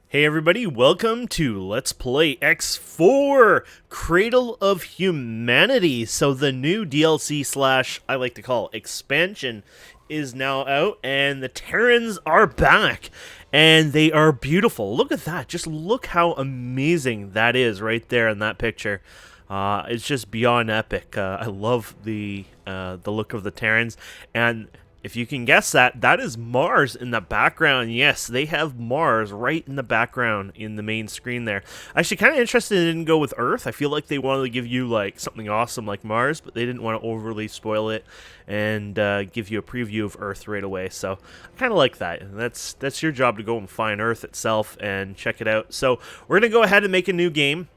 Hey everybody, welcome to Let's Play X4 Cradle of Humanity. So the new DLC slash, I like to call expansion, is now out and the Tarrans are back and they are beautiful. Look at that. Just look how amazing that is right there in that picture. It's just beyond epic. I love the look of the Tarrans, and if you can guess that, that is Mars in the background. Yes, they have Mars right in the background in the main screen there. Actually, kind of interested they didn't go with Earth. I feel like they wanted to give you like something awesome like Mars, but they didn't want to overly spoil it and give you a preview of Earth right away. So I kind of like that. And that's your job to go and find Earth itself and check it out. So we're gonna go ahead and make a new game.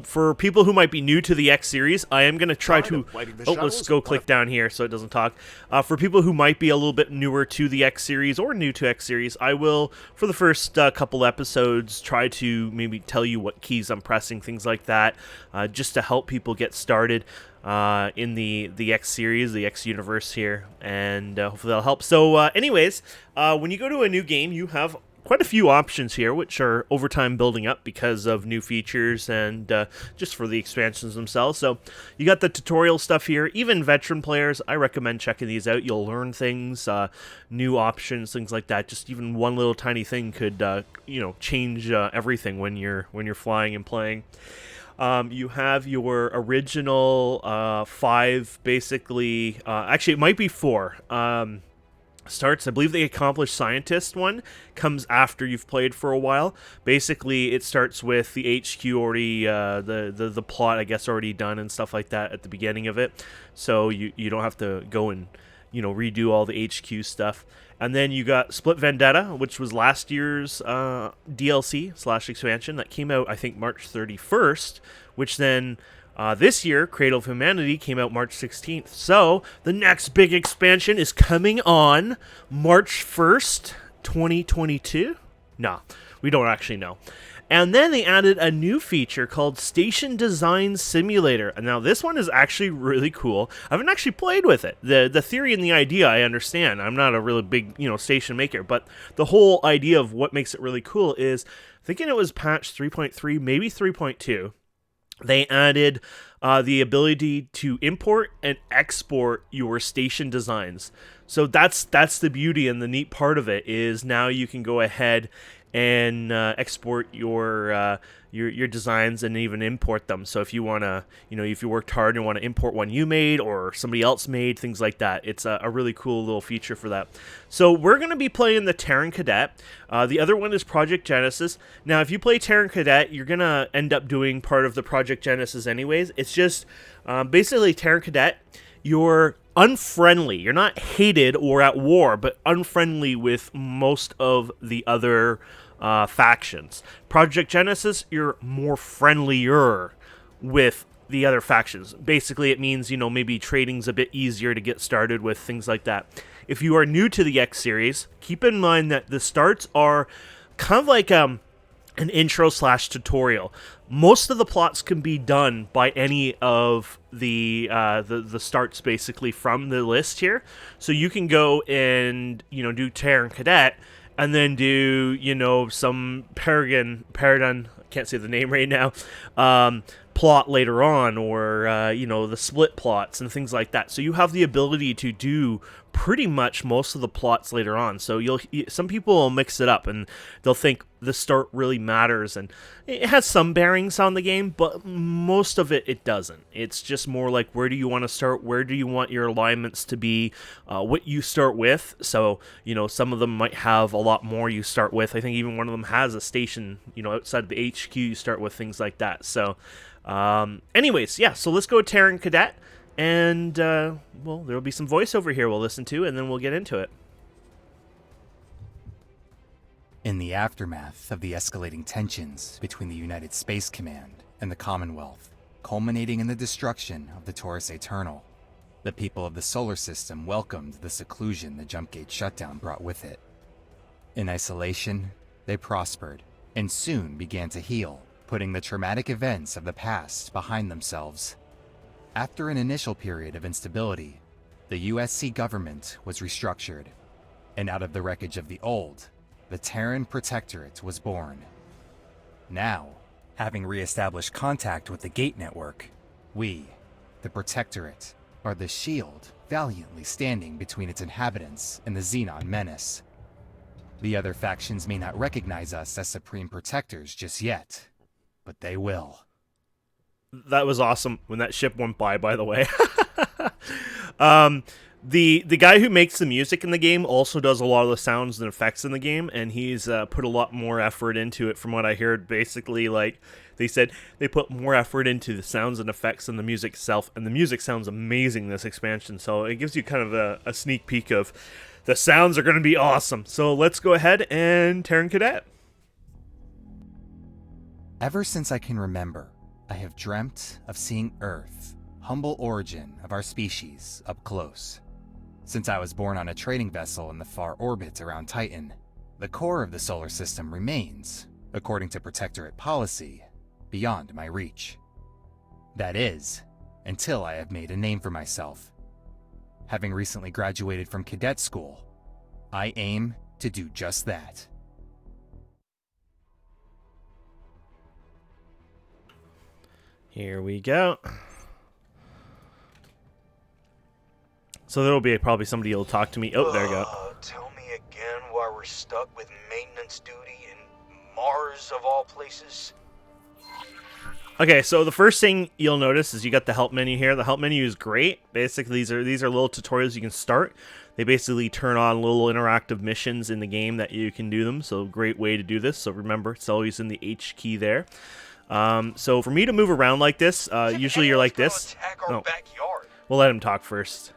For people who might be new to the X series, I am going to try to... Oh, let's go click down here so it doesn't talk. For people who might be a little bit newer to the X series or new to X series, I will, for the first couple episodes, try to maybe tell you what keys I'm pressing, things like that, just to help people get started in the X series, the X universe here, and hopefully that'll help. So anyways, when you go to a new game, you have quite a few options here, which are over time building up because of new features and just for the expansions themselves. So you got the tutorial stuff here. Even veteran players, I recommend checking these out. You'll learn things, new options, things like that. Just even one little tiny thing could, change everything when you're flying and playing. You have your original 5, basically. Actually, it might be 4. Starts, I believe the accomplished scientist one comes after you've played for a while. Basically, it starts with the HQ already, the plot, I guess, already done and stuff like that at the beginning of it. So you don't have to go and, redo all the HQ stuff. And then you got Split Vendetta, which was last year's DLC slash expansion that came out, I think, March 31st, which then... this year, Cradle of Humanity came out March 16th. So, the next big expansion is coming on March 1st, 2022? No, we don't actually know. And then they added a new feature called Station Design Simulator. And now this one is actually really cool. I haven't actually played with it. The theory and the idea I understand. I'm not a really big, station maker, but the whole idea of what makes it really cool is, thinking it was patch 3.3, maybe 3.2. They added the ability to import and export your station designs. So that's the beauty and the neat part of it is now you can go ahead and export your designs and even import them. So if you want to, if you worked hard and want to import one you made or somebody else made, things like that, it's a really cool little feature for that. So we're going to be playing the Tarran Cadet. The other one is Project Genesis. Now, if you play Tarran Cadet, you're going to end up doing part of the Project Genesis anyways. It's just basically Tarran Cadet, you're unfriendly. You're not hated or at war, but unfriendly with most of the other factions. Project Genesis, you're more friendlier with the other factions. Basically, it means, maybe trading's a bit easier to get started with, things like that. If you are new to the X series, keep in mind that the starts are kind of like an intro slash tutorial. Most of the plots can be done by any of the starts basically from the list here. So you can go and do Tarran Cadet and then do some Paragon, I can't say the name right now, plot later on, or the split plots and things like that. So you have the ability to do pretty much most of the plots later on. So some people will mix it up and they'll think the start really matters, and it has some bearings on the game, but most of it doesn't. It's just more like, where do you want to start, where do you want your alignments to be, what you start with. So some of them might have a lot more you start with. I think even one of them has a station outside of the HQ you start with, things like that. So anyways, yeah, so let's go Tarran Cadet, and there'll be some voiceover here we'll listen to, and then we'll get into it. In the aftermath of the escalating tensions between the United Space Command and the Commonwealth, culminating in the destruction of the Taurus Eternal, the people of the solar system welcomed the seclusion the Jumpgate shutdown brought with it. In isolation, they prospered, and soon began to heal, putting the traumatic events of the past behind themselves. After an initial period of instability, the USC government was restructured, and out of the wreckage of the old, the Tarran Protectorate was born. Now, having re-established contact with the Gate Network, we, the Protectorate, are the shield valiantly standing between its inhabitants and the Xenon menace. The other factions may not recognize us as Supreme Protectors just yet, but they will. That was awesome when that ship went by the way. The guy who makes the music in the game also does a lot of the sounds and effects in the game, and he's put a lot more effort into it from what I heard. Basically, like, they said they put more effort into the sounds and effects than the music itself, and the music sounds amazing this expansion, so it gives you kind of a sneak peek of the sounds are going to be awesome. So let's go ahead and Tarran Cadet. Ever since I can remember, I have dreamt of seeing Earth, humble origin of our species, up close. Since I was born on a trading vessel in the far orbit around Titan, the core of the solar system remains, according to Protectorate policy, beyond my reach. That is, until I have made a name for myself. Having recently graduated from cadet school, I aim to do just that. Here we go. So there'll be probably somebody who'll talk to me. Oh, there you go. Tell me again why we're stuck with maintenance duty in Mars of all places. Okay, so the first thing you'll notice is you got the help menu here. The help menu is great. Basically, these are little tutorials you can start. They basically turn on little interactive missions in the game that you can do them. So great way to do this. So remember, it's always in the H key there. So for me to move around like this, usually you're like this. No. We'll let him talk first.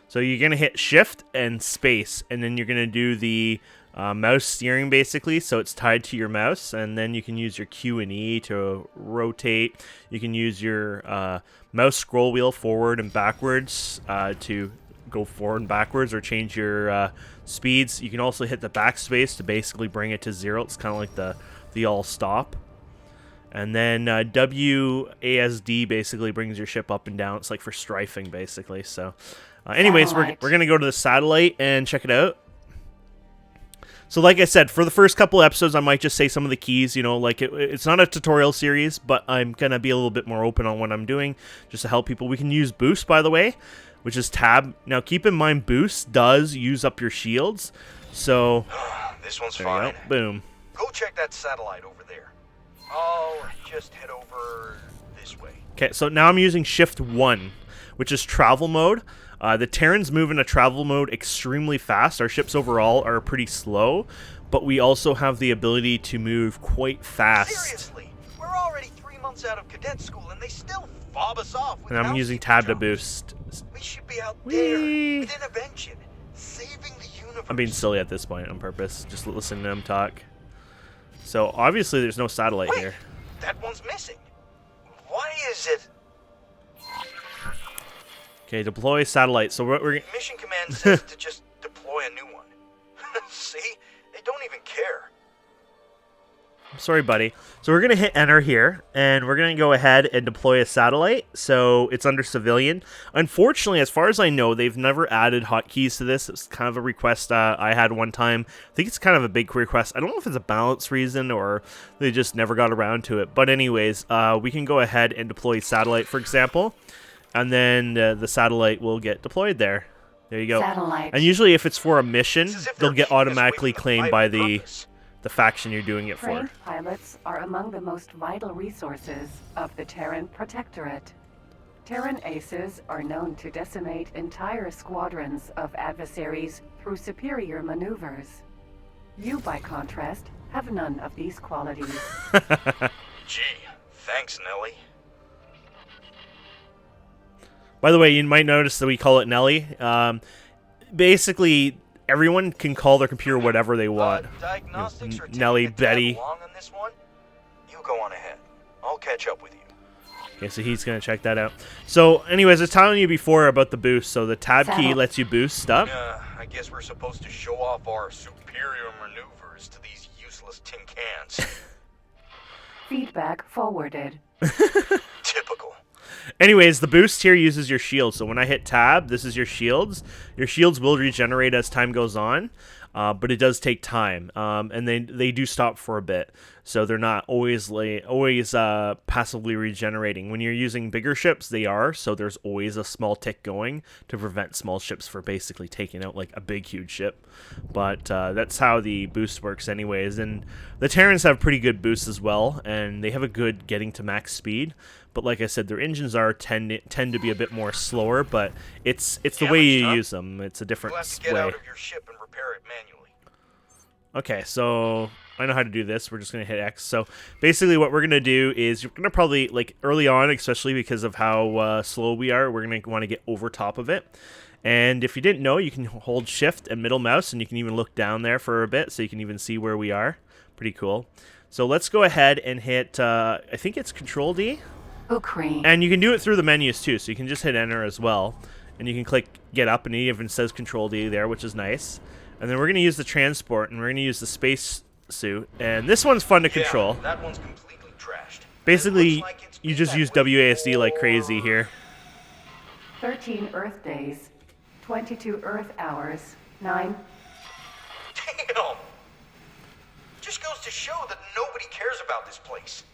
So you're going to hit shift and space, and then you're going to do the mouse steering basically, so it's tied to your mouse, and then you can use your Q and E to rotate. You can use your mouse scroll wheel forward and backwards to go forward and backwards, or change your speeds. You can also hit the backspace to basically bring it to 0. It's kind of like the all stop. And then WASD basically brings your ship up and down. It's like for strafing basically. So anyways, we're going to go to the satellite and check it out. So like I said, for the first couple episodes, I might just say some of the keys, you know, like it's not a tutorial series, but I'm going to be a little bit more open on what I'm doing just to help people. We can use boost, by the way, which is tab. Now, keep in mind, boost does use up your shields. So this one's fine. Boom. Go check that satellite over there. I'll just head over this way. Okay, so now I'm using shift 1, which is travel mode. The Terrans move into travel mode extremely fast. Our ships overall are pretty slow, but we also have the ability to move quite fast. Seriously, we're already 3 months out of cadet school and they still fob us off with And I'm using tab to boost. We should be out there with intervention, saving the universe. I'm being silly at this point on purpose. Just listen to him talk. So obviously there's no satellite here. That one's missing. Why is it? Okay, deploy satellite. So we're Mission Command says to just deploy a new one. See? They don't even care. Sorry, buddy. So we're going to hit enter here, and we're going to go ahead and deploy a satellite. So it's under civilian. Unfortunately, as far as I know, they've never added hotkeys to this. It's kind of a request I had one time. I think it's kind of a big request. I don't know if it's a balance reason or they just never got around to it. But anyways, we can go ahead and deploy satellite, for example, and then the satellite will get deployed there. There you go. Satellite. And usually if it's for a mission, they'll get automatically claimed by the faction you're doing it for. Trained pilots are among the most vital resources of the Terran Protectorate. Terran aces are known to decimate entire squadrons of adversaries through superior maneuvers. You, by contrast, have none of these qualities. Gee, thanks, Nellie. By the way, you might notice that we call it Nelly. Basically, everyone can call their computer whatever they want. Diagnostics are Nelly, Betty. On this one? You go on ahead. I'll catch up with you. Okay, so he's going to check that out. So, anyways, I was telling you before about the boost. So the tab key lets you boost stuff. I guess we're supposed to show off our superior maneuvers to these useless tin cans. Feedback forwarded. Typical. Anyways, the boost here uses your shield. So when I hit tab, this is your shields. Your shields will regenerate as time goes on. but it does take time, and they do stop for a bit, so they're not always passively regenerating. When you're using bigger ships, they are, so there's always a small tick going to prevent small ships from basically taking out like a big huge ship. But that's how the boost works anyways, and the Terrans have pretty good boosts as well, and they have a good getting to max speed. But like I said, their engines tend to be a bit more slower, but it's the way you use them. It's a different You'll have to get way. out of your ship and repair it manually. Okay, so I know how to do this. We're just going to hit X. So basically what we're going to do is you're going to probably, like early on, especially because of how slow we are, we're going to want to get over top of it. And if you didn't know, you can hold shift and middle mouse, and you can even look down there for a bit, so you can even see where we are. Pretty cool. So let's go ahead and hit, I think it's Control D. Ukraine. And you can do it through the menus too, so you can just hit enter as well. And you can click get up, and it even says Control D there, which is nice. And then we're going to use the transport, and we're going to use the space suit. And this one's fun to control. That one's completely trashed. Basically, Looks like it's you been just that use way WASD like crazy here. 13 Earth days, 22 Earth hours, 9. Damn! Just goes to show that nobody cares about this place.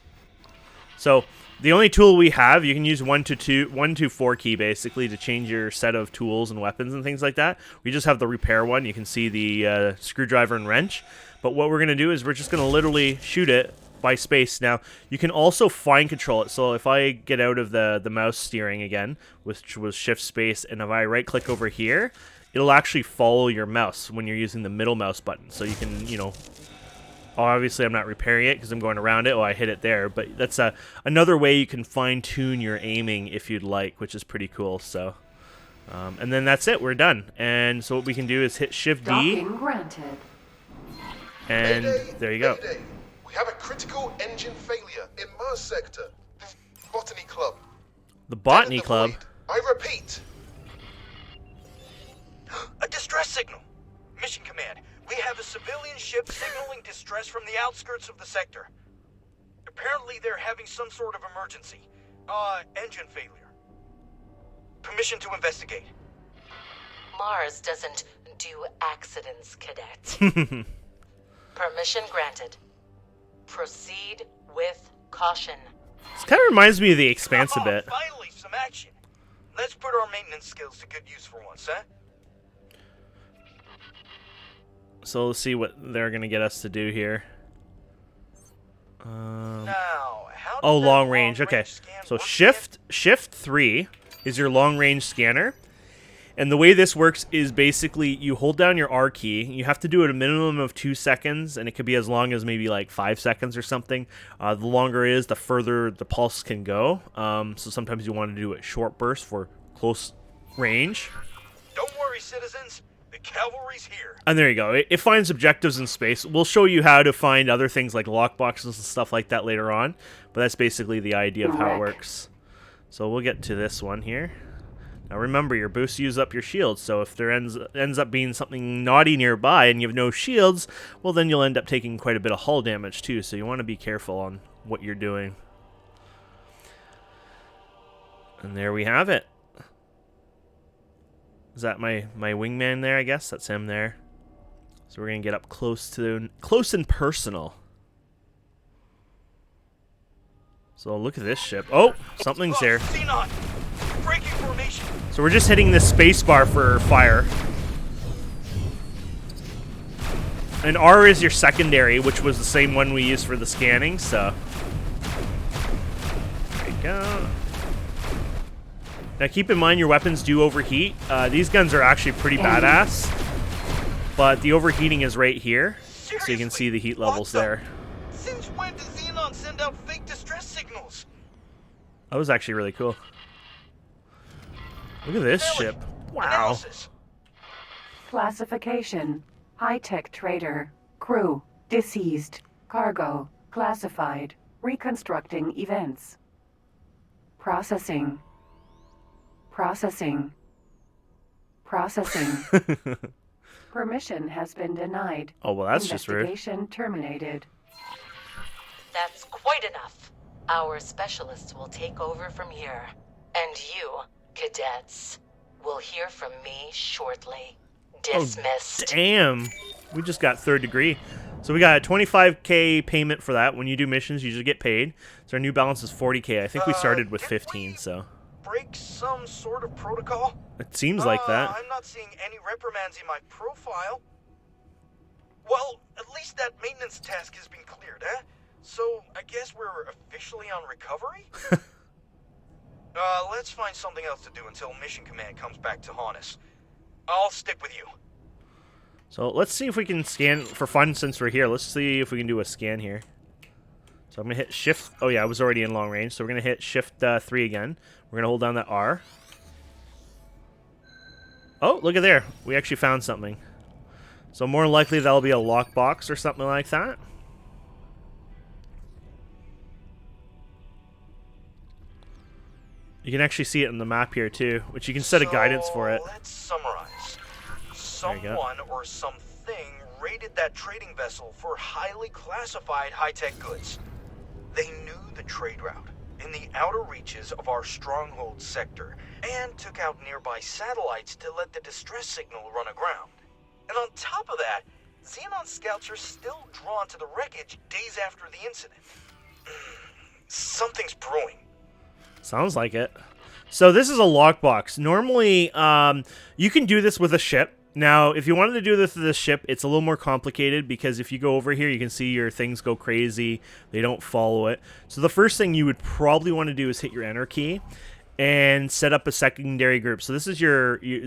So the only tool we have, you can use 1 to 4 key basically to change your set of tools and weapons and things like that. We just have the repair one. You can see the screwdriver and wrench. But what we're going to do is we're just going to literally shoot it by space. Now, you can also fine control it. So if I get out of the mouse steering again, which was shift space, and if I right click over here, it'll actually follow your mouse when you're using the middle mouse button. So you can, you know, obviously I'm not repairing it because I'm going around it. Oh, I hit it there. But that's another way you can fine tune your aiming if you'd like, which is pretty cool. So, and then that's it. We're done. And so what we can do is hit shift D. Docking granted. And Mayday, there you go. Mayday. We have a critical engine failure in Mars sector. The Botany Club. The Dead Botany in the Club. void. I repeat. A distress signal. Mission command. We have a civilian ship signaling distress from the outskirts of the sector. Apparently they're having some sort of emergency. Engine failure. Permission to investigate. Mars doesn't do accidents, Cadet. Permission granted. Proceed with caution. This kind of reminds me of The Expanse a bit. Finally, some action. Let's put our maintenance skills to good use for once, huh? So let's see what they're going to get us to do here. Now, how does Oh, that long range. Okay. scan So work shift 3 is your long range scanner. And the way this works is basically you hold down your R key. You have to do it a minimum of 2 seconds, and it could be as long as maybe like 5 seconds or something. The longer it is, the further the pulse can go. So sometimes you want to do it short bursts for close range. Don't worry, citizens. The cavalry's here. And there you go. It finds objectives in space. We'll show you how to find other things like lockboxes and stuff like that later on. But that's basically the idea of how it works. So we'll get to this one here. Now remember, your boosts use up your shields, so if there ends up being something naughty nearby and you have no shields, well then you'll end up taking quite a bit of hull damage too, so you want to be careful on what you're doing. And there we have it. Is that my wingman there, I guess? That's him there. So we're going to get up close and personal. So look at this ship. Oh, something's there. Xenon! Breaking formation! So we're just hitting this space bar for fire. And R is your secondary, which was the same one we used for the scanning, so. There you go. Now keep in mind your weapons do overheat. These guns are actually pretty badass. But the overheating is right here. Seriously? So you can see the heat levels What the- there. Since when does Xenon send out fake distress signals? That was actually really cool. Look at this Ellie, ship. Wow. Analysis. Classification. High-tech trader. Crew. Deceased. Cargo. Classified. Reconstructing events. Processing. Processing. Processing. Permission has been denied. Oh, well, that's just rude. Investigation terminated. That's quite enough. Our specialists will take over from here. And you, cadets, will hear from me shortly. Dismissed. Damn. we just got third degree. So we got a 25k payment for that. When you do missions, you just get paid. So our new balance is 40k. I think we started with 15, so. Break some sort of protocol? It seems like that. I'm not seeing any reprimands in my profile. Well, at least that maintenance task has been cleared, eh? So, I guess we're officially on recovery? Let's find something else to do until Mission Command comes back to haunt us. I'll stick with you. So let's see if we can scan for fun since we're here. Let's see if we can do a scan here. So I'm going to hit shift. Oh yeah, I was already in long range. So we're going to hit shift 3 again. We're going to hold down that R. Oh, look at there. We actually found something. So more likely that'll be a lockbox or something like that. You can actually see it on the map here too, which you can set a guidance for it. Let's summarize. Someone or something raided that trading vessel for highly classified high-tech goods. They knew the trade route in the outer reaches of our stronghold sector and took out nearby satellites to let the distress signal run aground. And on top of that, Xenon scouts are still drawn to the wreckage days after the incident. Something's brewing. Sounds like it. So this is a lockbox. Normally, you can do this with a ship. Now, if you wanted to do this with a ship, it's a little more complicated because if you go over here, you can see your things go crazy. They don't follow it. So the first thing you would probably want to do is hit your enter key and set up a secondary group. So this is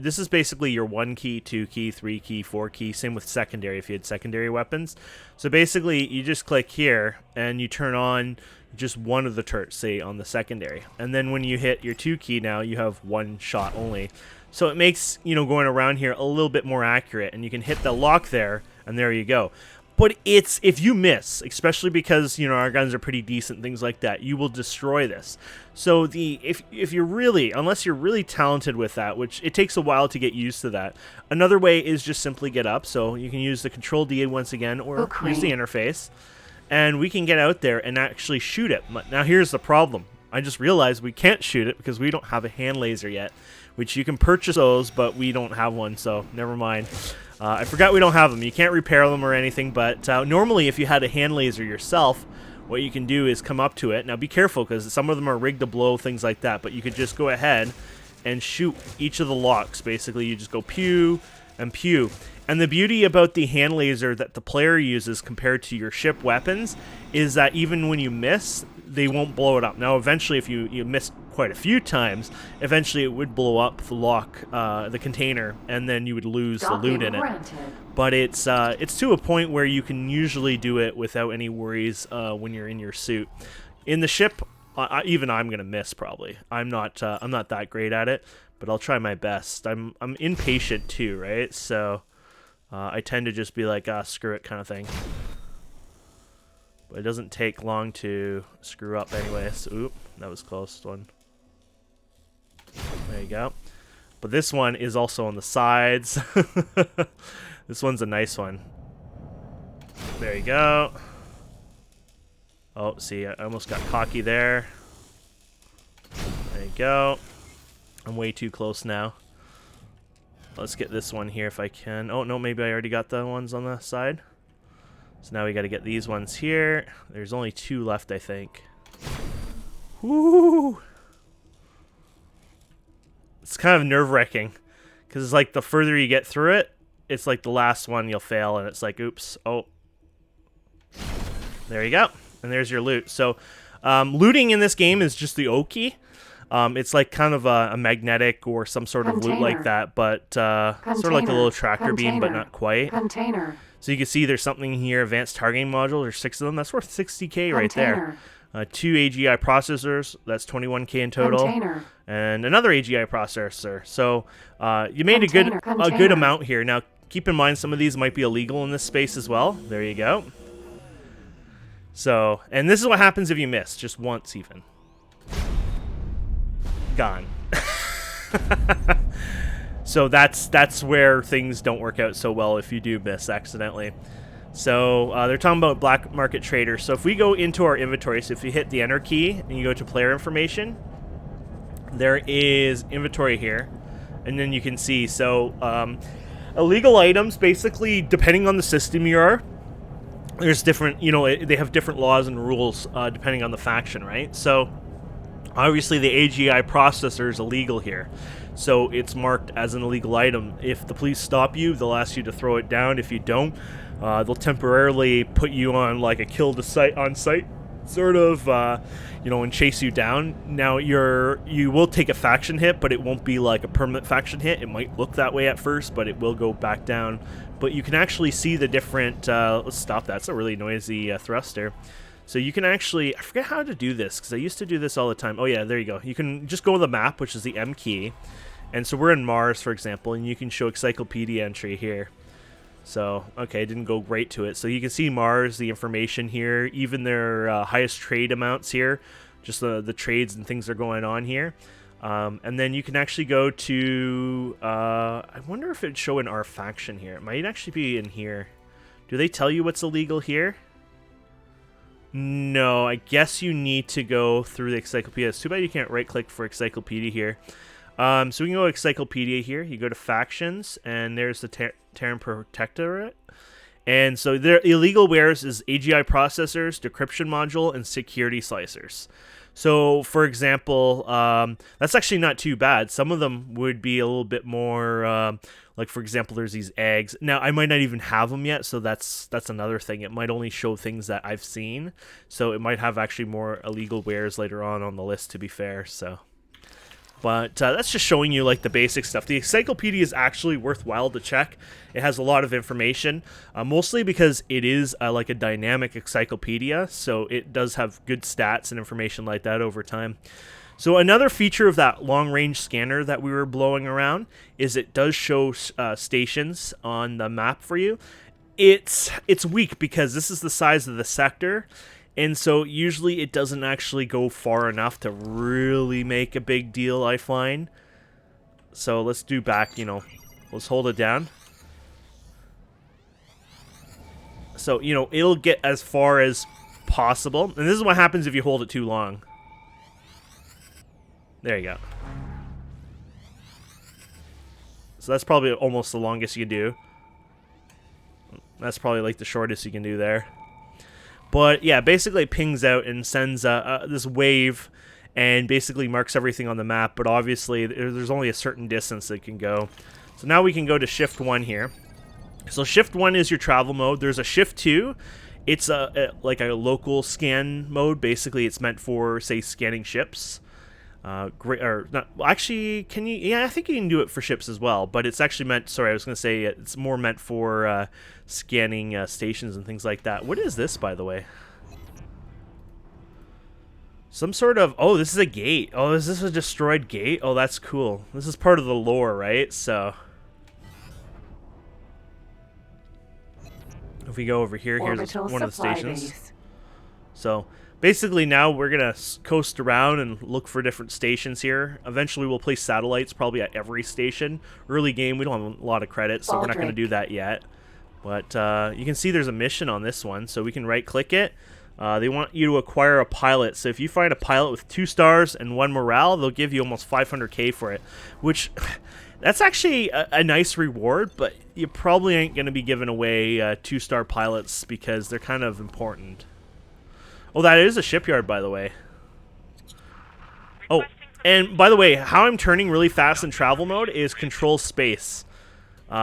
this is basically your 1 key, 2 key, 3 key, 4 key. Same with secondary if you had secondary weapons. So basically, you just click here and you turn on just one of the turrets, say on the secondary. And then when you hit your 2 key now, you have 1 shot only. So it makes, going around here a little bit more accurate, and you can hit the lock there, and there you go. But if you miss, especially because, our guns are pretty decent, things like that, you will destroy this. So if you're really, unless you're really talented with that, which it takes a while to get used to that, another way is just simply get up. So you can use the Control D once again, or use the interface, and we can get out there and actually shoot it. Now here's the problem. I just realized we can't shoot it because we don't have a hand laser yet, which you can purchase those, but we don't have one, so never mind. I forgot we don't have them. You can't repair them or anything, but normally if you had a hand laser yourself, what you can do is come up to it. Now be careful because some of them are rigged to blow, things like that, but you could just go ahead and shoot each of the locks. Basically, you just go pew and pew. And the beauty about the hand laser that the player uses compared to your ship weapons is that even when you miss, they won't blow it up. Now, eventually, if you miss quite a few times, eventually it would blow up the lock, the container, and then you would lose the loot in it. But it's to a point where you can usually do it without any worries when you're in your suit. In the ship, even I'm gonna miss probably. I'm not that great at it, but I'll try my best. I'm impatient too, right? So I tend to just be like, screw it, kind of thing. But it doesn't take long to screw up anyway. So, oop, that was close one. There you go. But this one is also on the sides. This one's a nice one. There you go. Oh, see, I almost got cocky there. There you go. I'm way too close now. Let's get this one here if I can. Oh, no, maybe I already got the ones on the side. So now we got to get these ones here. There's only 2 left, I think. Woo! It's kind of nerve-wracking because it's like the further you get through it, it's like the last one you'll fail, and it's like, oops, oh. There you go. And there's your loot. So looting in this game is just the O key. It's like kind of a magnetic or some sort of loot like that, but sort of like a little tractor beam, but not quite. So you can see there's something here, advanced targeting modules, there's 6 of them. That's worth 60k right there. 2 AGI processors, that's 21k in total. And another AGI processor. So you made a good amount here. Now keep in mind some of these might be illegal in this space as well. There you go. So, and this is what happens if you miss, just once even. Gone. So that's where things don't work out so well if you do miss accidentally. So they're talking about black market traders. So if we go into our inventory, so if you hit the enter key and you go to player information, there is inventory here, and then you can see. So illegal items, basically, depending on the system you are, there's different, they have different laws and rules depending on the faction, right? So, obviously, the AGI processor is illegal here. So, it's marked as an illegal item. If the police stop you, they'll ask you to throw it down. If you don't, they'll temporarily put you on, like, a kill to sight on site sort of, and chase you down. Now, you will take a faction hit, but it won't be like a permanent faction hit. It might look that way at first, but it will go back down. But you can actually see the different, let's stop that. It's a really noisy thruster. So you can actually, I forget how to do this, because I used to do this all the time. Oh yeah, there you go. You can just go to the map, which is the M key. And so we're in Mars, for example, and you can show encyclopedia entry here. So, okay, didn't go right to it. So you can see Mars, the information here, even their highest trade amounts here, just the trades and things that are going on here. And then you can actually go to, I wonder if it'd show in our faction here. It might actually be in here. Do they tell you what's illegal here? No, I guess you need to go through the encyclopedia. It's too bad you can't right-click for encyclopedia here. So we can go to encyclopedia here. You go to factions, and there's the Tarran Protectorate. And so their illegal wares is AGI processors, decryption module, and security slicers. So, for example, that's actually not too bad. Some of them would be a little bit more, like, for example, there's these eggs. Now, I might not even have them yet, so that's another thing. It might only show things that I've seen. So it might have actually more illegal wares later on the list, to be fair, so... But that's just showing you, like, the basic stuff. The encyclopedia is actually worthwhile to check. It has a lot of information, mostly because it is, like, a dynamic encyclopedia, so it does have good stats and information like that over time. So another feature of that long-range scanner that we were blowing around is it does show stations on the map for you. It's weak because this is the size of the sector, and so usually it doesn't actually go far enough to really make a big deal, I find. So let's do back, let's hold it down. So, it'll get as far as possible. And this is what happens if you hold it too long. There you go. So that's probably almost the longest you can do. That's probably like the shortest you can do there. But yeah, basically it pings out and sends this wave and basically marks everything on the map. But obviously there's only a certain distance it can go. So now we can go to Shift 1 here. So Shift 1 is your travel mode. There's a Shift 2. It's like a local scan mode. Basically, it's meant for, say, scanning ships. Or not, actually, can you? Yeah, I think you can do it for ships as well. But it's actually meant. Sorry, I was going to say it's more meant for scanning stations and things like that. What is this, by the way? Some sort of. Oh, this is a gate. Oh, is this a destroyed gate? Oh, that's cool. This is part of the lore, right? So. If we go over here, here's one of the stations. Base. So basically now we're going to coast around and look for different stations here. Eventually we'll place satellites probably at every station. Early game, we don't have a lot of credit, so we're not going to do that yet. But you can see there's a mission on this one, so we can right-click it. They want you to acquire a pilot. So if you find a pilot with 2 stars and 1 morale, they'll give you almost 500k for it, which... That's actually a nice reward, but you probably ain't going to be giving away 2-star pilots because they're kind of important. Oh, that is a shipyard, by the way. Oh, and by the way, how I'm turning really fast in travel mode is control space.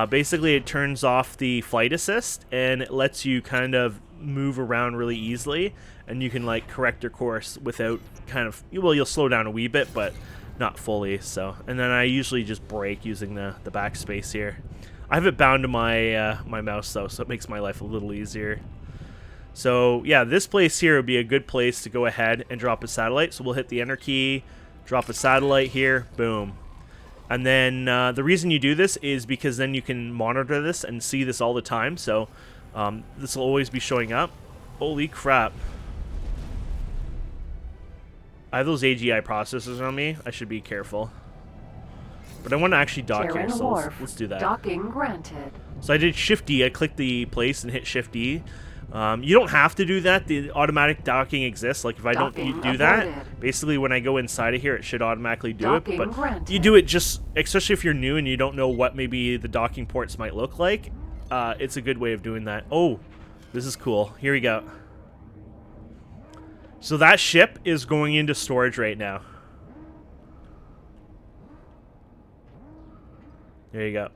Basically, it turns off the flight assist, and it lets you kind of move around really easily, and you can, like, correct your course without kind of... Well, you'll slow down a wee bit, but... not fully, so. And then I usually just brake using the backspace here. I have it bound to my my mouse though, so it makes my life a little easier. So yeah, this place here would be a good place to go ahead and drop a satellite. So we'll hit the enter key, drop a satellite here, boom. And then the reason you do this is because then you can monitor this and see this all the time. So this will always be showing up. Holy crap. I have those AGI processors on me. I should be careful. But I want to actually dock here, so let's do that. Docking granted. So I did Shift D. I clicked the place and hit Shift D. You don't have to do that. The automatic docking exists. Like if I don't Docking do that, aborted. basically when I go inside of here, it should automatically do Docking it. But granted. you do it just, especially if you're new and you don't know what maybe the docking ports might look like. It's a good way of doing that. Oh, this is cool. Here we go. So that ship is going into storage right now. There you go.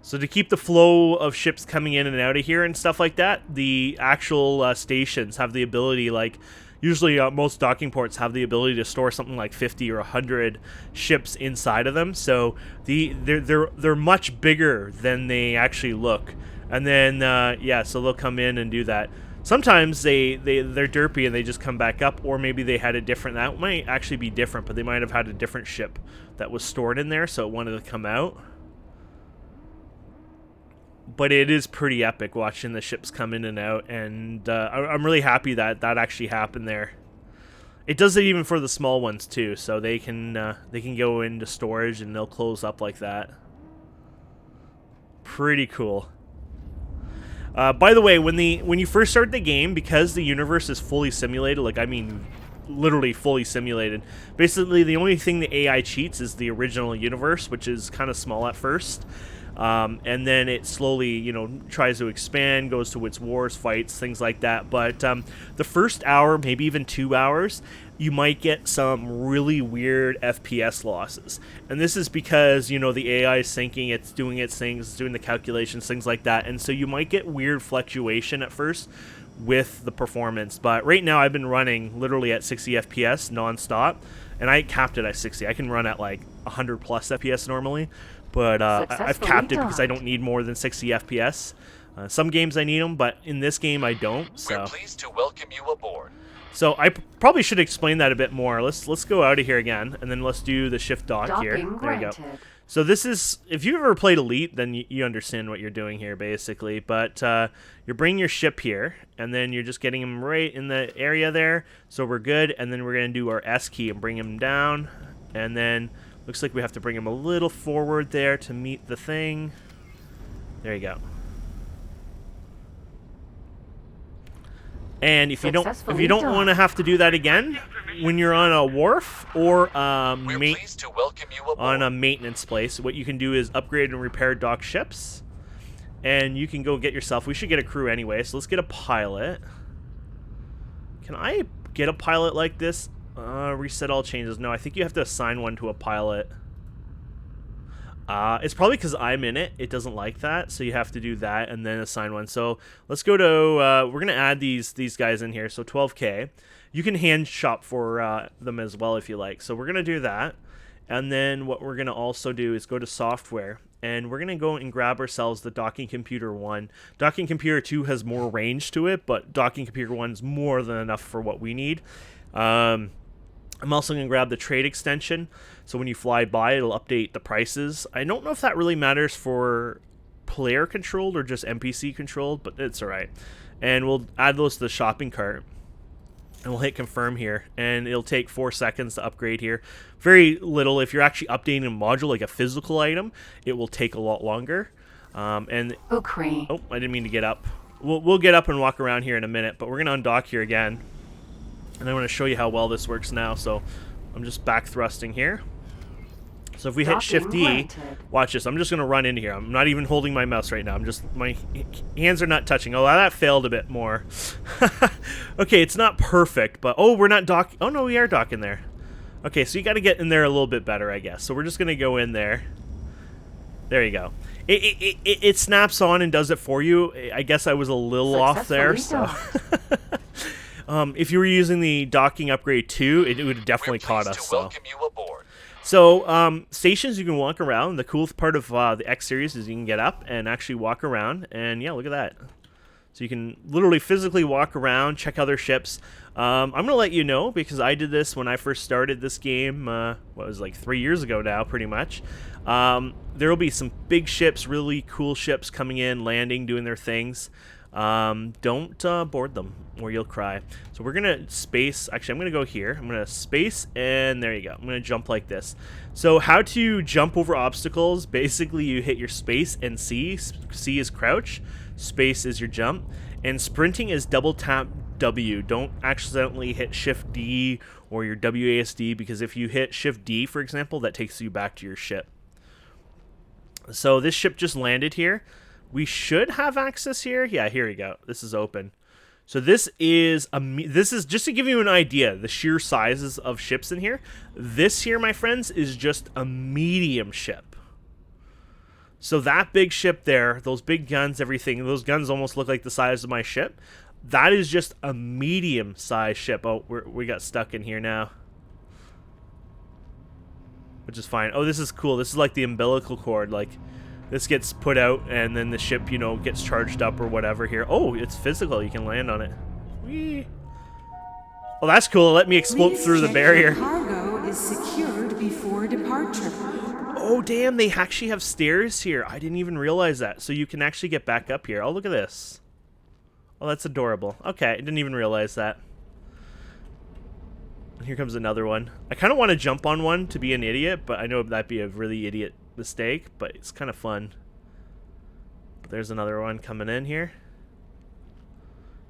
So to keep the flow of ships coming in and out of here and stuff like that, the actual stations have the ability, like, usually most docking ports have the ability to store something like 50 or 100 ships inside of them. So they're much bigger than they actually look. And then, yeah, so they'll come in and do that. Sometimes they're derpy and they just come back up, or maybe they had a different, that might actually be different, but they might have had a different ship that was stored in there, so it wanted to come out. But it is pretty epic watching the ships come in and out, and I'm really happy that that actually happened there. It does it even for the small ones too, so they can go into storage and they'll close up like that. Pretty cool. By the way, when you first start the game, because the universe is fully simulated, like I mean literally fully simulated, basically the only thing the AI cheats is the original universe, which is kind of small at first. And then it slowly, you know, tries to expand, goes to its wars, fights, things like that. But the first hour, maybe even 2 hours, you might get some really weird FPS losses. And this is because, you know, the AI is thinking, it's doing its things, it's doing the calculations, things like that. And so you might get weird fluctuation at first with the performance. But right now I've been running literally at 60 FPS nonstop, and I capped it at 60. I can run at like 100 plus FPS normally. But I've capped it because I don't need more than 60 FPS. Some games I need them, but in this game I don't. So. We're pleased to welcome you aboard. So I probably should explain that a bit more. Let's go out of here again, and then let's do the shift dock here. There you go. So this is, if you've ever played Elite, then you understand what you're doing here, basically. But you're bringing your ship here, and then you're just getting him right in the area there. So we're good, and then we're going to do our S key and bring him down, and then looks like we have to bring him a little forward there to meet the thing. There you go. And if you don't want to have to do that again, when you're on a wharf or We're pleased to welcome you aboard. on a maintenance place, what you can do is upgrade and repair dock ships, and you can go get yourself. We should get a crew anyway, so let's get a pilot. Can I get a pilot like this? Reset all changes. No, I think you have to assign one to a pilot. It's probably because I'm in it. It doesn't like that, so you have to do that and then assign one. So let's go to, we're going to add these guys in here. So 12K. You can hand shop for them as well if you like. So we're going to do that. And then what we're going to also do is go to software. And we're going to go and grab ourselves the Docking Computer 1. Docking Computer 2 has more range to it, but Docking Computer 1 is more than enough for what we need. I'm also going to grab the trade extension, so when you fly by, it'll update the prices. I don't know if that really matters for player controlled or just NPC controlled, but it's alright. And we'll add those to the shopping cart, and we'll hit confirm here, and it'll take 4 seconds to upgrade here. Very little. If you're actually updating a module, like a physical item, it will take a lot longer. Oh, I didn't mean to get up. We'll get up and walk around here in a minute, but we're going to undock here again. And I want to show you how well this works now. So I'm just back thrusting here. So if we hit Shift D, watch this. I'm just going to run into here. I'm not even holding my mouse right now. My hands are not touching. Oh, that failed a bit more. Okay, it's not perfect, but oh, we're not docking. Oh no, we are docking there. Okay, so you got to get in there a little bit better, I guess. So we're just going to go in there. There you go. It snaps on and does it for you. I guess I was a little off there. So. If you were using the docking upgrade 2, it would have definitely caught us. To welcome you aboard. So stations you can walk around. The cool part of the X series is you can get up and actually walk around, and yeah, look at that. So you can literally physically walk around, check other ships. I'm gonna let you know because I did this when I first started this game. What was like 3 years ago now, pretty much. There will be some big ships, really cool ships coming in, landing, doing their things. Don't board them or you'll cry. So we're gonna space. Actually, I'm gonna go here. I'm gonna space, and there you go. I'm gonna jump like this. So how to jump over obstacles? Basically, you hit your space and C. C is crouch. space is your jump, and sprinting is double tap W. Don't accidentally hit Shift D or your WASD, because if you hit Shift D, for example, that takes you back to your ship. So this ship just landed here. We should have access here. Yeah, here we go. This is open. So this is just to give you an idea, the sheer sizes of ships in here. This here, my friends, is just a medium ship. So that big ship there, those big guns, everything, those guns almost look like the size of my ship. That is just a medium-sized ship. Oh, we got stuck in here now, which is fine. Oh, this is cool. This is like the umbilical cord. Like, this gets put out, and then the ship, you know, gets charged up or whatever here. Oh, it's physical. You can land on it. Whee! Oh, that's cool. Let me explode through the barrier. Cargo is secured before departure. Oh, damn. They actually have stairs here. I didn't even realize that. So you can actually get back up here. Oh, look at this. Oh, that's adorable. Okay, I didn't even realize that. Here comes another one. I kind of want to jump on one to be an idiot, but I know that'd be a really idiot mistake, but it's kind of fun. But there's another one coming in here.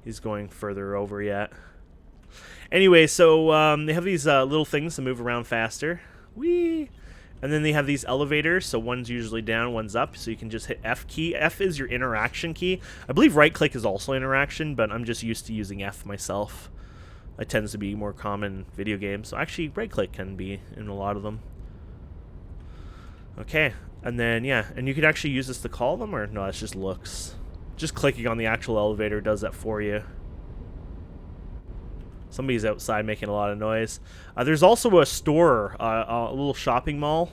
He's going further over yet. Anyway, so they have these little things to move around faster. Whee! And then they have these elevators, so one's usually down, one's up, so you can just hit F key. F is your interaction key. I believe right click is also interaction, but I'm just used to using F myself. It tends to be more common in video games, so actually right click can be in a lot of them. Okay, and then, yeah, and you can actually use this to call them, or no, that's just looks. Just clicking on the actual elevator does that for you. Somebody's outside making a lot of noise. There's also a store, a little shopping mall.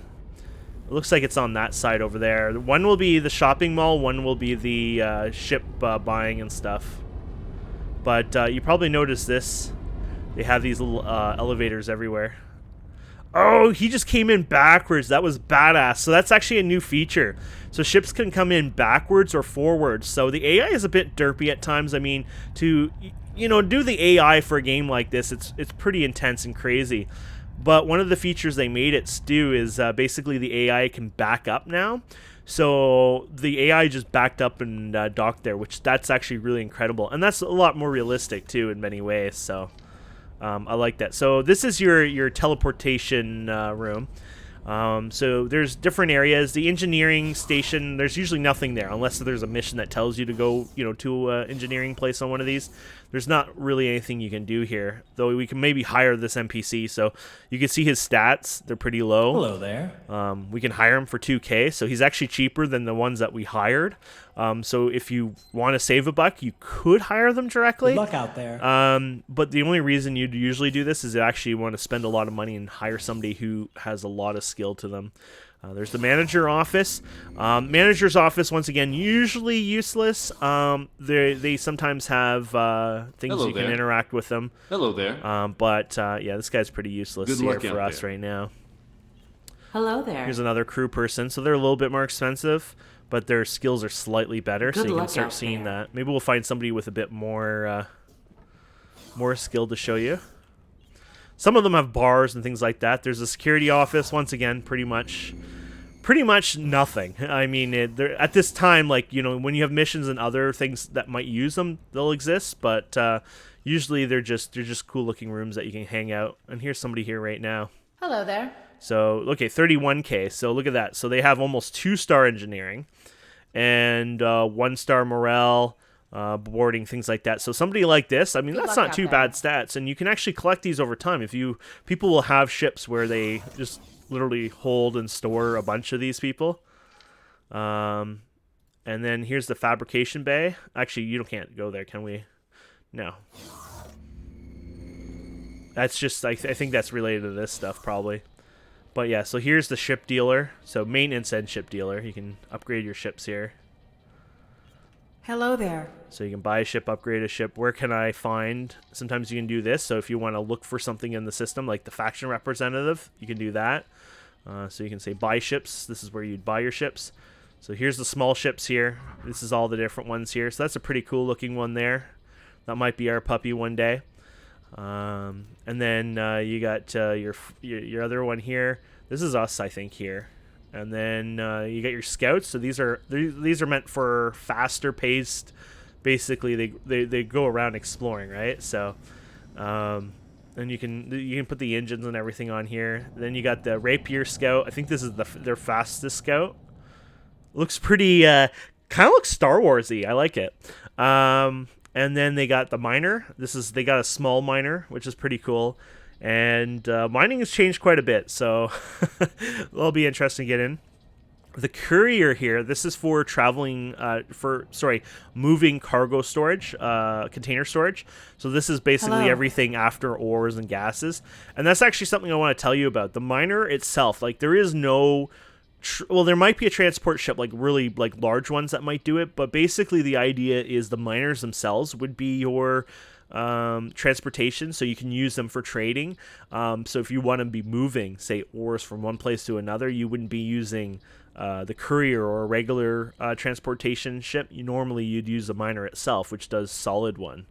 It looks like it's on that side over there. One will be the shopping mall, one will be the ship buying and stuff. But you probably noticed this. They have these little elevators everywhere. Oh, he just came in backwards. That was badass. So that's actually a new feature. So ships can come in backwards or forwards. So the AI is a bit derpy at times. I mean, to, you know, do the AI for a game like this, it's pretty intense and crazy. But one of the features they made it do is basically the AI can back up now. So the AI just backed up and docked there, which that's actually really incredible. And that's a lot more realistic too in many ways. So I like that. So this is your teleportation room. So there's different areas. The engineering station, there's usually nothing there unless there's a mission that tells you to go, you know, to an engineering place on one of these. There's not really anything you can do here, though we can maybe hire this NPC. So you can see his stats. They're pretty low. Hello there. We can hire him for 2K, so he's actually cheaper than the ones that we hired. So if you want to save a buck, you could hire them directly. Good luck out there. But the only reason you'd usually do this is you actually want to spend a lot of money and hire somebody who has a lot of skill to them. There's the manager office. Manager's office, once again, usually useless. They sometimes have things Hello you there. can interact with them. Hello there. But yeah, this guy's pretty useless Good here luck for out us there. right now. Hello there. Here's another crew person. So they're a little bit more expensive, but their skills are slightly better. Good so you can luck start out seeing there. that. Maybe we'll find somebody with a bit more skill to show you. Some of them have bars and things like that. There's a security office. Once again, pretty much nothing. I mean, at this time, like, you know, when you have missions and other things that might use them, they'll exist. But usually they're just cool looking rooms that you can hang out. And here's somebody here right now. Hello there. So, okay, 31K. So look at that. So they have almost 2-star engineering and 1-star morale, boarding, things like that. So somebody like this, I mean, that's not too bad stats. And you can actually collect these over time. People will have ships where they just literally hold and store a bunch of these people. And then here's the fabrication bay. Actually, you can't go there, can we? No. That's just, I think that's related to this stuff, probably. But yeah, so here's the ship dealer. So maintenance and ship dealer. You can upgrade your ships here. Hello there. So you can buy a ship, upgrade a ship. Where can I find? Sometimes you can do this. So if you want to look for something in the system, like the faction representative, you can do that. So you can say buy ships. This is where you'd buy your ships. So here's the small ships here. This is all the different ones here. So that's a pretty cool looking one there. That might be our puppy one day. And then you got your other one here. This is us, I think, here. And then you got your scouts. So these are meant for faster paced. Basically, they go around exploring, right? So, and you can put the engines and everything on here. Then you got the rapier scout. I think this is their fastest scout. Looks pretty kind of looks Star Warsy. I like it. And then they got the miner. They got a small miner, which is pretty cool. And mining has changed quite a bit, so it'll be interesting to get in. The courier here, this is for traveling, moving cargo storage, container storage. So this is basically Hello. everything after ores and gases. And that's actually something I want to tell you about. The miner itself, like there is no... there might be a transport ship, like really like large ones that might do it, but basically the idea is the miners themselves would be your transportation, so you can use them for trading. So if you want to be moving, say, ores from one place to another, you wouldn't be using the courier or a regular transportation ship. You'd use the miner itself, which does solid one.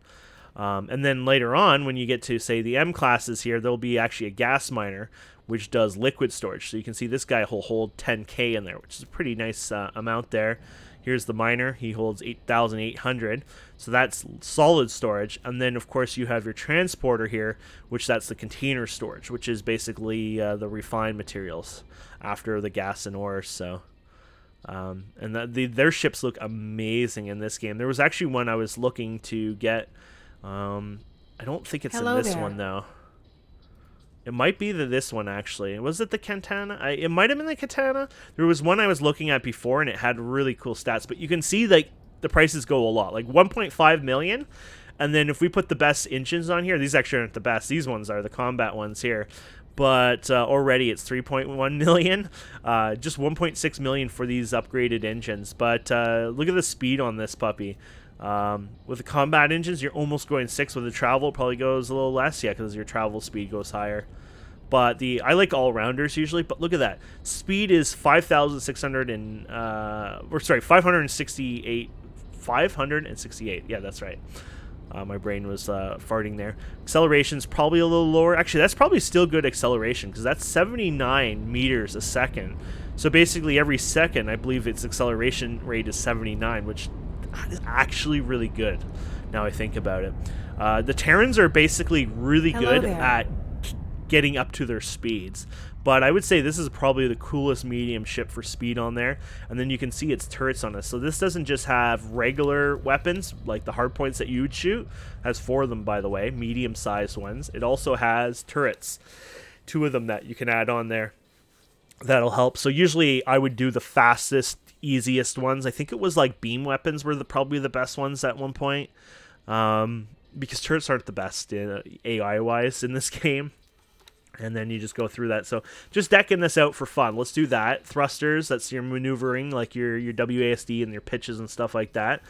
And then later on, when you get to, say, the M classes here, there'll be actually a gas miner, which does liquid storage. So you can see this guy will hold 10K in there, which is a pretty nice amount there. Here's the miner. He holds 8,800. So that's solid storage. And then, of course, you have your transporter here, which that's the container storage, which is basically the refined materials after the gas and ores. So, and their ships look amazing in this game. There was actually one I was looking to get. I don't think it's Hello in this there. one, though. It might be this one, actually. Was it the Katana? It might have been the Katana. There was one I was looking at before, and it had really cool stats. But you can see, like, the prices go a lot. Like, 1.5 million. And then if we put the best engines on here, these actually aren't the best. These ones are the combat ones here. But already it's 3.1 million. Just 1.6 million for these upgraded engines. But look at the speed on this puppy. With the combat engines, you're almost going 6. With the travel, it probably goes a little less, yeah, because your travel speed goes higher. But I like all-rounders usually, but look at that. Speed is 5,600 and, 568. 568, yeah, that's right. My brain was farting there. Acceleration's probably a little lower. Actually, that's probably still good acceleration, because that's 79 meters a second. So basically every second, I believe its acceleration rate is 79, which is actually really good, now I think about it. The Tarrans are basically really Hello good there. at getting up to their speeds, but I would say this is probably the coolest medium ship for speed on there. And then you can see its turrets on this. So this doesn't just have regular weapons like the hardpoints that you would shoot. It has 4 of them, by the way, medium-sized ones. It also has turrets, 2 of them that you can add on there. That'll help. So usually I would do the fastest, easiest ones. I think it was like beam weapons were probably the best ones at one point, because turrets aren't the best AI-wise in this game. And then you just go through that. So just decking this out for fun. Let's do that. Thrusters, that's your maneuvering, like your WASD and your pitches and stuff like that.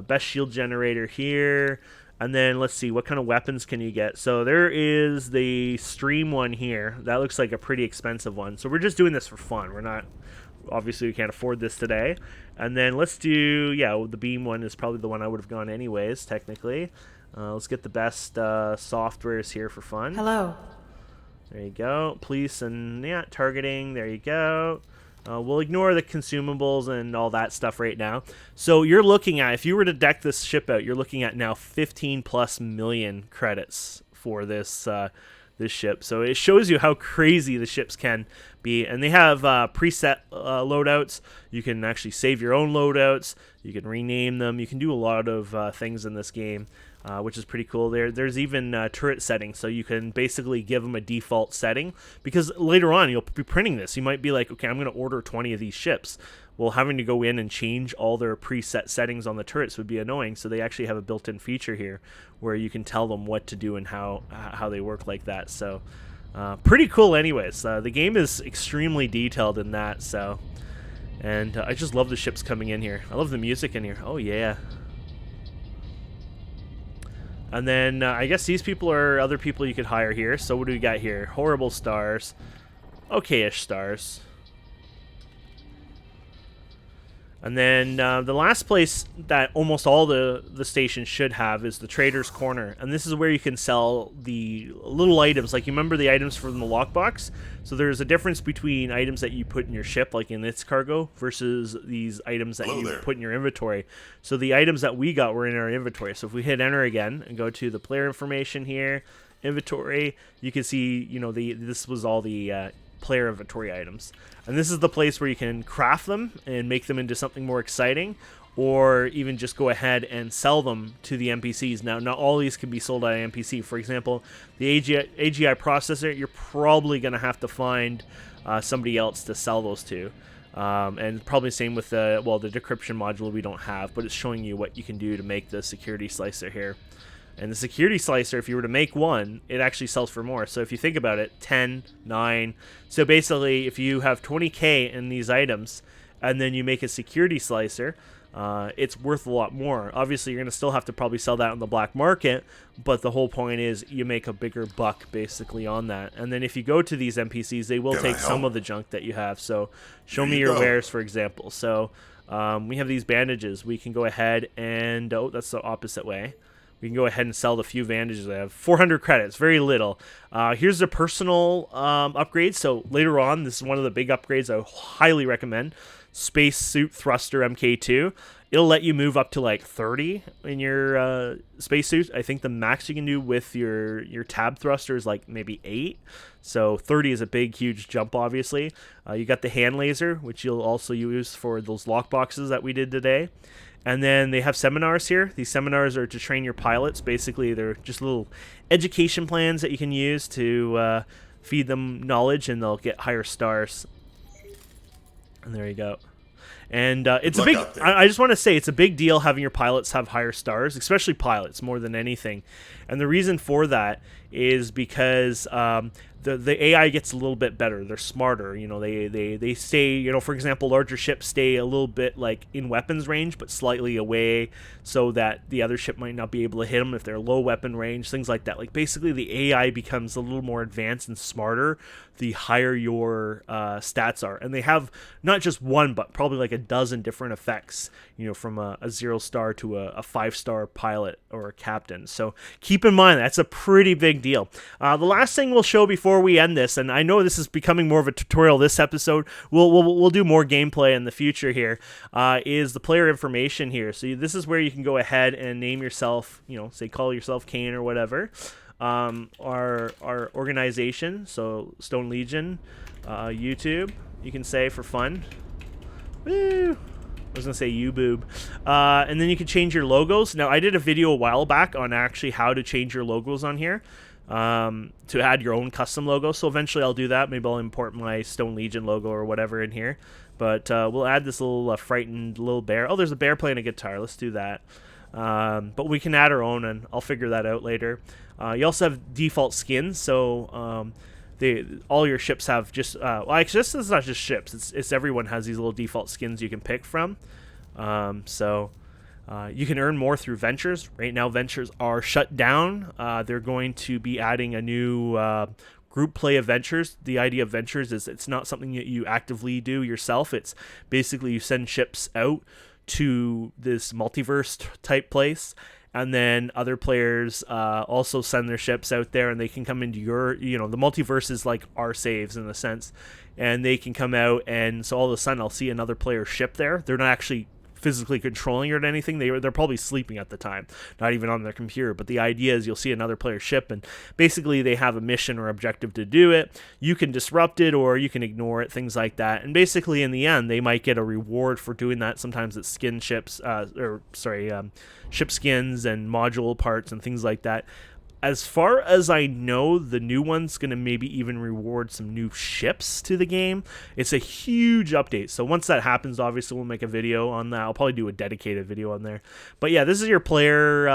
Best shield generator here. And then let's see, what kind of weapons can you get? So there is the stream one here. That looks like a pretty expensive one. So we're just doing this for fun. We're not, obviously we can't afford this today. And then let's do, the beam one is probably the one I would have gone anyways, technically. Let's get the best softwares here for fun. Hello. There you go. Police and targeting. There you go. We'll ignore the consumables and all that stuff right now. So you're looking at, if you were to deck this ship out, you're looking at now 15+ million credits for this this ship. So it shows you how crazy the ships can be. And they have preset loadouts. You can actually save your own loadouts. You can rename them. You can do a lot of things in this game. Which is pretty cool. There's even turret settings, so you can basically give them a default setting, because later on you'll be printing this. You might be like, okay, I'm going to order 20 of these ships. Well, having to go in and change all their preset settings on the turrets would be annoying, so they actually have a built-in feature here where you can tell them what to do and how they work like that. So pretty cool anyways. The game is extremely detailed in that, so, and I just love the ships coming in here. I love the music in here. Oh yeah. And then I guess these people are other people you could hire here. So what do we got here? Horrible stars. Okay-ish stars. And then the last place that almost all the stations should have is the Trader's Corner. And this is where you can sell the little items. Like, you remember the items from the lockbox? So there's a difference between items that you put in your ship, like in its cargo, versus these items that you put in your inventory. So the items that we got were in our inventory. So if we hit enter again and go to the player information here, inventory, you can see, you know, this was all the player inventory items. And this is the place where you can craft them and make them into something more exciting, or even just go ahead and sell them to the NPCs. Now, not all these can be sold at an NPC. For example, the AGI processor, you're probably going to have to find somebody else to sell those to. And probably same with the decryption module we don't have, but it's showing you what you can do to make the security slicer here. And the security slicer, if you were to make one, it actually sells for more. So if you think about it, 10, 9. So basically, if you have 20k in these items, and then you make a security slicer, it's worth a lot more. Obviously, you're going to still have to probably sell that on the black market, but the whole point is you make a bigger buck, basically, on that. And then if you go to these NPCs, they will take some of the junk that you have. So show me your wares, for example. So we have these bandages. We can go ahead and... Oh, that's the opposite way. We can go ahead and sell the few bandages I have. 400 credits, very little. Here's the personal upgrade. So later on, this is one of the big upgrades I highly recommend. Space Suit Thruster MK2. It'll let you move up to like 30 in your spacesuit. I think the max you can do with your tab thruster is like maybe 8. So 30 is a big, huge jump, obviously. You got the hand laser, which you'll also use for those lockboxes that we did today. And then they have seminars here. These seminars are to train your pilots. Basically, they're just little education plans that you can use to feed them knowledge, and they'll get higher stars. And there you go. And it's a big... I just want to say, it's a big deal having your pilots have higher stars, especially pilots, more than anything. And the reason for that is because the AI gets a little bit better. They're smarter. You know, they stay, you know, for example, larger ships stay a little bit like in weapons range, but slightly away, so that the other ship might not be able to hit them if they're low weapon range, things like that. Like, basically, the AI becomes a little more advanced and smarter the higher your stats are. And they have not just one, but probably like a dozen different effects, you know, from a 0-star to a 5-star pilot or a captain. So keep in mind, that's a pretty big deal. The last thing we'll show before we end this, and I know this is becoming more of a tutorial this episode, we'll do more gameplay in the future here, is the player information here. So this is where you can go ahead and name yourself, you know, say call yourself Kane or whatever. Our organization, so Stone Legion, YouTube, you can say for fun. Woo! I was going to say you-boob. And then you can change your logos. Now, I did a video a while back on actually how to change your logos on here, to add your own custom logo. So eventually I'll do that. Maybe I'll import my Stone Legion logo or whatever in here. But we'll add this little frightened little bear. Oh, there's a bear playing a guitar. Let's do that. But we can add our own, and I'll figure that out later. You also have default skins, so all your ships have just actually, this is not just ships. It's everyone has these little default skins you can pick from. So you can earn more through ventures. Right now, ventures are shut down. They're going to be adding a new group play of ventures. The idea of ventures is it's not something that you actively do yourself. It's basically you send ships out to this multiverse type place, and then other players also send their ships out there, and they can come into your, you know, the multiverse is like our saves in a sense, and they can come out, and so all of a sudden I'll see another player's ship there. They're not actually physically controlling it or anything. They're probably sleeping at the time, not even on their computer. But the idea is you'll see another player's ship, and basically they have a mission or objective to do it. You can disrupt it or you can ignore it, things like that. And basically in the end, they might get a reward for doing that. Sometimes it's skin ships, ship skins and module parts and things like that. As far as I know, the new one's going to maybe even reward some new ships to the game. It's a huge update. So once that happens, obviously we'll make a video on that. I'll probably do a dedicated video on there. But yeah, this is your player,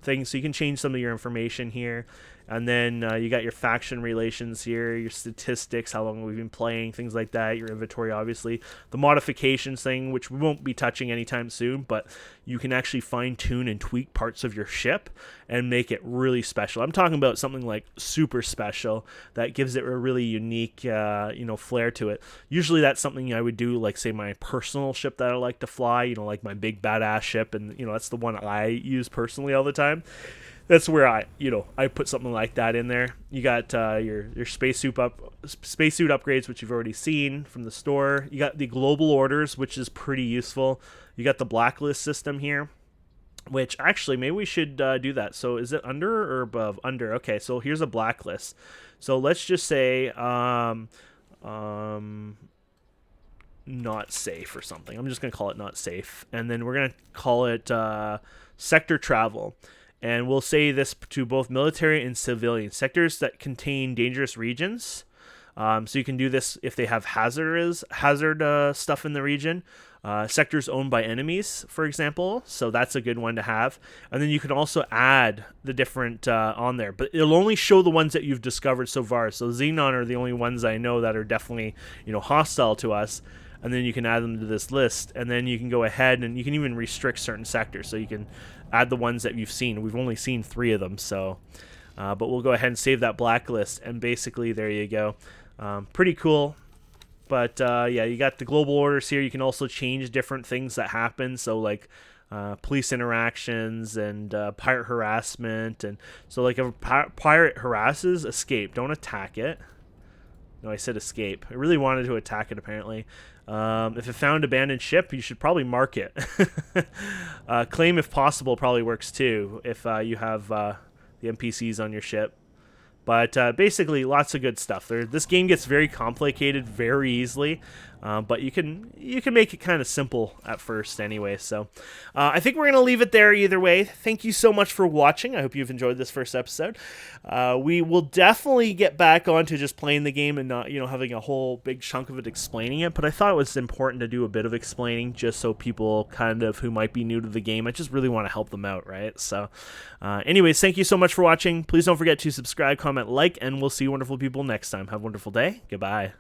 thing. So you can change some of your information here. And then you got your faction relations here, your statistics, how long we've been playing, things like that, your inventory, obviously. The modifications thing, which we won't be touching anytime soon, but you can actually fine-tune and tweak parts of your ship and make it really special. I'm talking about something like super special that gives it a really unique, flair to it. Usually that's something I would do, like, say, my personal ship that I like to fly, like my big badass ship, and, that's the one I use personally all the time. That's where I put something like that in there. You got your spacesuit upgrades, which you've already seen from the store. You got the global orders, which is pretty useful. You got the blacklist system here, which actually maybe we should do that. So is it under or above? Under. Okay, so here's a blacklist. So let's just say not safe or something. I'm just gonna call it not safe, and then we're gonna call it sector travel. And we'll say this to both military and civilian sectors that contain dangerous regions. So you can do this if they have hazard stuff in the region. Sectors owned by enemies, for example. So that's a good one to have. And then you can also add the different on there. But it'll only show the ones that you've discovered so far. So Xenon are the only ones I know that are definitely hostile to us. And then you can add them to this list. And then you can go ahead and you can even restrict certain sectors. So you can add the ones that you've seen. We've only seen 3 of them, so but we'll go ahead and save that blacklist, and basically there you go. Pretty cool. But yeah, you got the global orders here. You can also change different things that happen, so like police interactions and pirate harassment. And so like if a pirate harasses, escape, don't attack it. No, I said escape. I really wanted to attack it, apparently. If it found abandoned ship, you should probably mark it. Claim if possible probably works too, if you have the NPCs on your ship. But basically, lots of good stuff. This game gets very complicated very easily, but you can make it kind of simple at first anyway. So I think we're going to leave it there either way. Thank you so much for watching. I hope you've enjoyed this first episode. We will definitely get back onto just playing the game and not having a whole big chunk of it explaining it. But I thought it was important to do a bit of explaining just so people kind of who might be new to the game, I just really want to help them out, right? So anyways, thank you so much for watching. Please don't forget to subscribe, comment, like, and we'll see you wonderful people next time. Have a wonderful day. Goodbye.